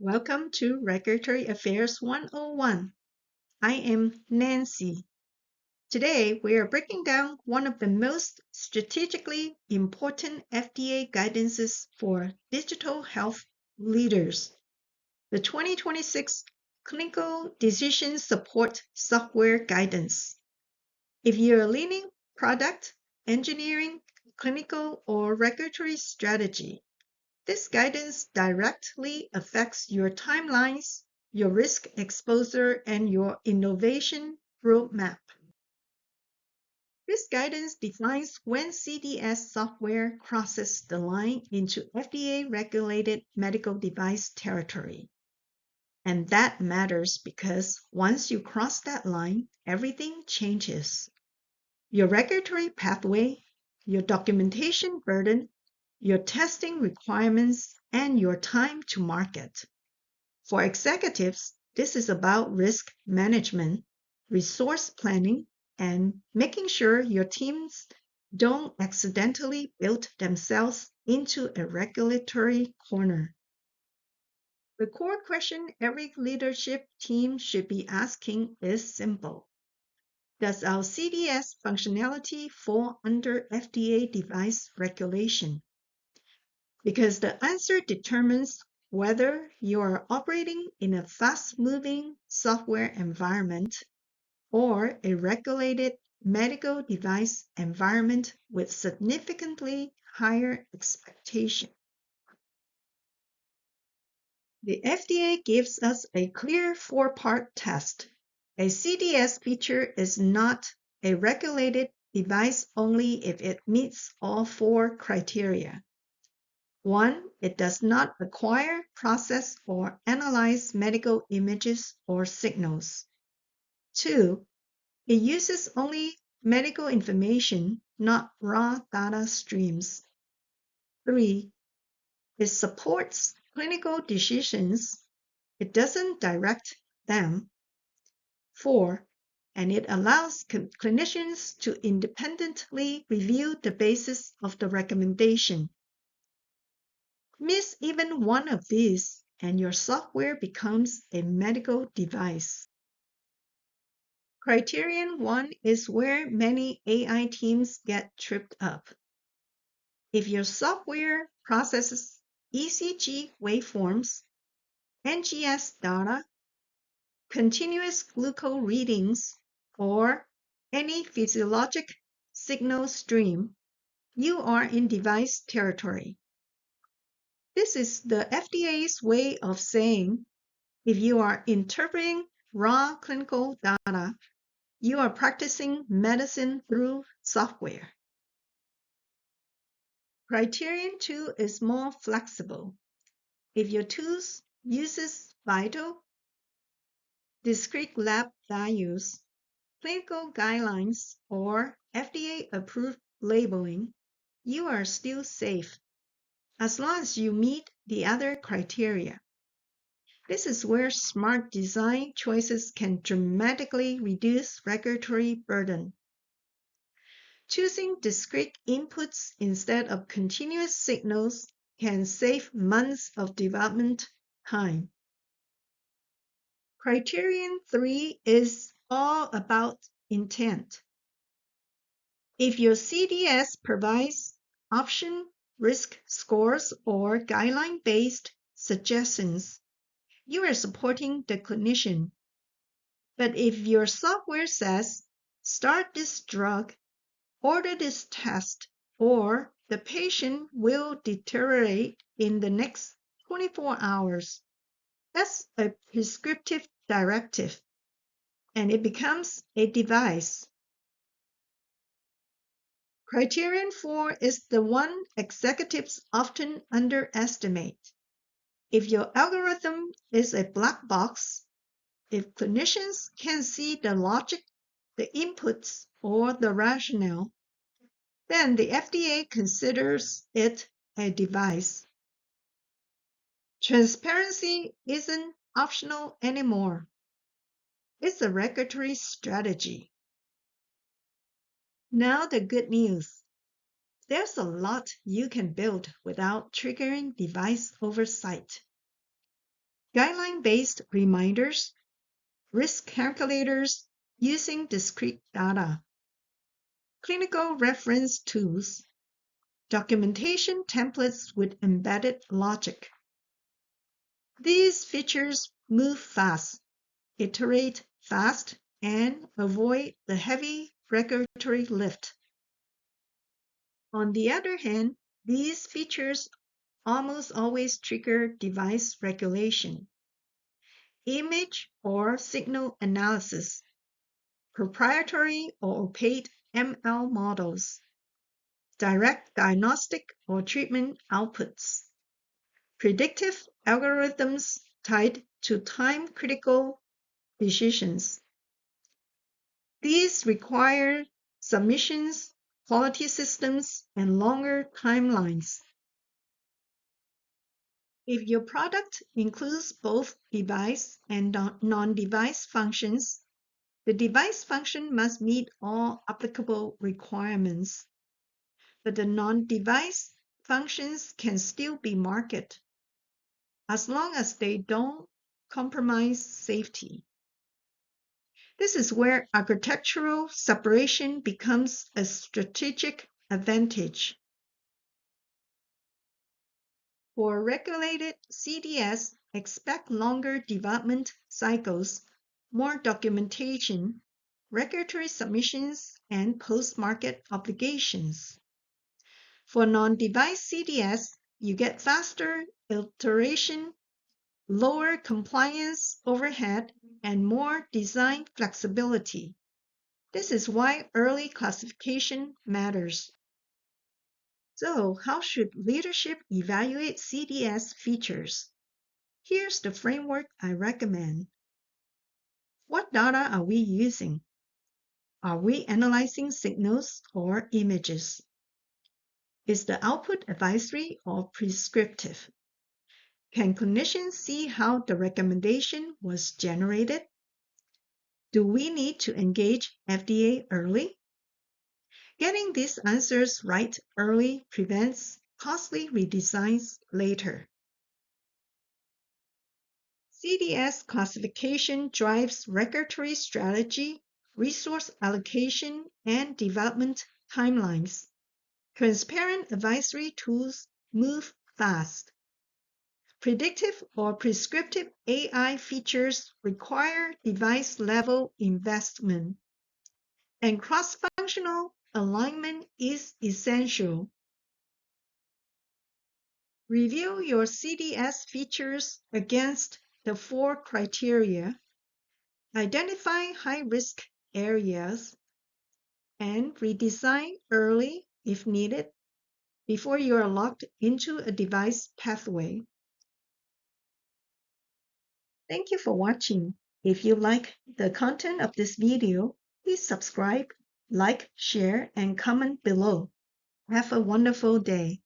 Welcome to Regulatory Affairs 101. I am Nancy. Today, we are breaking down one of the most strategically important FDA guidances for digital health leaders, the 2026 Clinical Decision Support Software Guidance. If you're leaning product, engineering, clinical, or regulatory strategy, this guidance directly affects your timelines, your risk exposure, and your innovation roadmap. This guidance defines when CDS software crosses the line into FDA-regulated medical device territory. And that matters because once you cross that line, everything changes. Your regulatory pathway, your documentation burden, your testing requirements, and your time to market. For executives, this is about risk management, resource planning, and making sure your teams don't accidentally build themselves into a regulatory corner. The core question every leadership team should be asking is simple. Does our CDS functionality fall under FDA device regulation? Because the answer determines whether you are operating in a fast-moving software environment or a regulated medical device environment with significantly higher expectations. The FDA gives us a clear four-part test. A CDS feature is not a regulated device only if it meets all four criteria. 1. It does not acquire, process, or analyze medical images or signals. 2. It uses only medical information, not raw data streams. 3. It supports clinical decisions. It doesn't direct them. 4. And it allows clinicians to independently review the basis of the recommendation. Miss even one of these, and your software becomes a medical device. Criterion 1 is where many AI teams get tripped up. If your software processes ECG waveforms, NGS data, continuous glucose readings, or any physiologic signal stream, you are in device territory. This is the FDA's way of saying, if you are interpreting raw clinical data, you are practicing medicine through software. Criterion 2 is more flexible. If your tool uses vital, discrete lab values, clinical guidelines, or FDA-approved labeling, you are still safe, as long as you meet the other criteria. This is where smart design choices can dramatically reduce regulatory burden. Choosing discrete inputs instead of continuous signals can save months of development time. Criterion 3 is all about intent. If your CDS provides option, risk scores, or guideline-based suggestions, you are supporting the clinician. But if your software says, start this drug, order this test, or the patient will deteriorate in the next 24 hours, that's a prescriptive directive, and it becomes a device. Criterion 4 is the one executives often underestimate. If your algorithm is a black box, if clinicians can't see the logic, the inputs, or the rationale, then the FDA considers it a device. Transparency isn't optional anymore. It's a regulatory strategy. Now the good news. There's a lot you can build without triggering device oversight. guideline-based reminders, risk calculators using discrete data, clinical reference tools, documentation templates with embedded logic. These features move fast, iterate fast, and avoid the heavy regulatory lift. On the other hand, these features almost always trigger device regulation, image or signal analysis, proprietary or opaque ML models, direct diagnostic or treatment outputs, predictive algorithms tied to time-critical decisions. These require submissions, quality systems, and longer timelines. If your product includes both device and non-device functions, the device function must meet all applicable requirements, but the non-device functions can still be marketed as long as they don't compromise safety. This is where architectural separation becomes a strategic advantage. For regulated CDS, expect longer development cycles, more documentation, regulatory submissions, and post-market obligations. For non-device CDS, you get faster iteration, lower compliance overhead, and more design flexibility. This is why early classification matters. So, how should leadership evaluate CDS features? Here's the framework I recommend. What data are we using? Are we analyzing signals or images? Is the output advisory or prescriptive? Can clinicians see how the recommendation was generated? Do we need to engage FDA early? Getting these answers right early prevents costly redesigns later. CDS classification drives regulatory strategy, resource allocation, and development timelines. Transparent advisory tools move fast. Predictive or prescriptive AI features require device-level investment, and cross-functional alignment is essential. Review your CDS features against the 4 criteria, identify high-risk areas, and redesign early if needed before you are locked into a device pathway. Thank you for watching. If you like the content of this video, please subscribe, like, share, and comment below. Have a wonderful day.